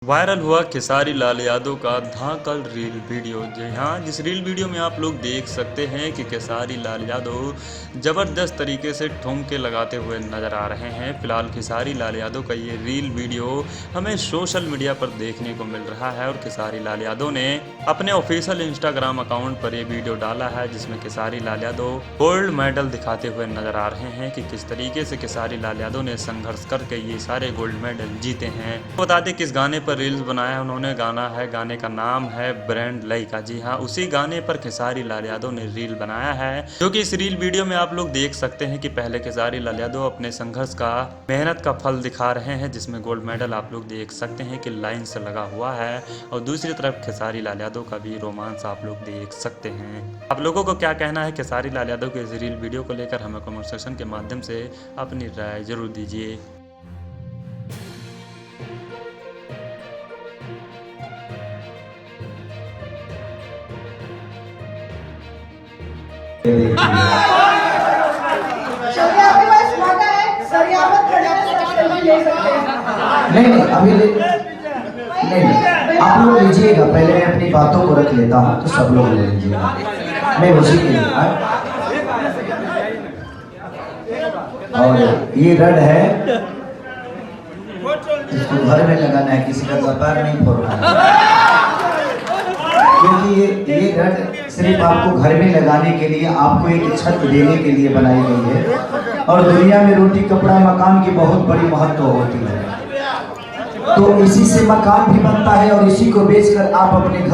Viral हुआ खेसारी लाल यादव का धाकल reel video. जी हाँ, जिस रील वीडियो में आप लोग देख सकते हैं कि खेसारी लाल यादव ज़बरदस्त तरीके से ठुमके लगाते हुए नज़र आ रहे हैं। फिलहाल खेसारी लाल यादव का ये रील वीडियो हमें सोशल मीडिया पर देखने को मिल रहा है और खेसारी लाल यादव ने अपने ऑफिशियल इंस्टाग्राम अकाउंट पर ये वीडियो डाला है, जिसमें खेसारी लाल यादव गोल्ड मेडल दिखाते हुए नज़र आ रहे हैं कि किस तरीके से खेसारी लाल यादव ने संघर्ष करके ये सारे गोल्ड मेडल जीते हैं। बता दें किस गाने पर रील्स बनाया है उन्होंने, गाने का नाम है ब्रांड लइका। जी हाँ, उसी गाने पर खेसारी लाल यादव ने रील बनाया है, जो कि इस रील वीडियो में आप लोग देख सकते हैं कि पहले खेसारी लाल यादव अपने संघर्ष का, मेहनत का फल दिखा रहे हैं, जिसमें गोल्ड मेडल आप लोग देख सकते हैं कि लाइन से लगा हुआ है, और दूसरी तरफ खेसारी लाल यादव का भी रोमांस आप लोग देख सकते हैं। आप लोगों को क्या कहना है खेसारी लाल यादव के इस रील वीडियो को लेकर, हमें कमेंट सेक्शन के माध्यम से अपनी राय जरूर दीजिए। चलिए आपके पास मौका है, सर यहाँ पर खड़े होकर सेल्फी ले सकते हैं। नहीं अभी नहीं, आप लोग लीजिएगा, पहले मैं अपनी बातों को रख लेता हूँ तो सब लोग ले लीजिएगा। मैं उसी के लिए और ये रड है, इसको घर में लगाना है, किसी का व्यापार नहीं फोड़ना है, क्योंकि ये रड सिर्फ आपको घर में लगाने के लिए, आपको एक छत देने के लिए बनाई गई है। और दुनिया में रोटी कपड़ा मकान की बहुत बड़ी महत्व होती है, तो इसी से मकान भी बनता है और इसी को बेचकर आप अपने घर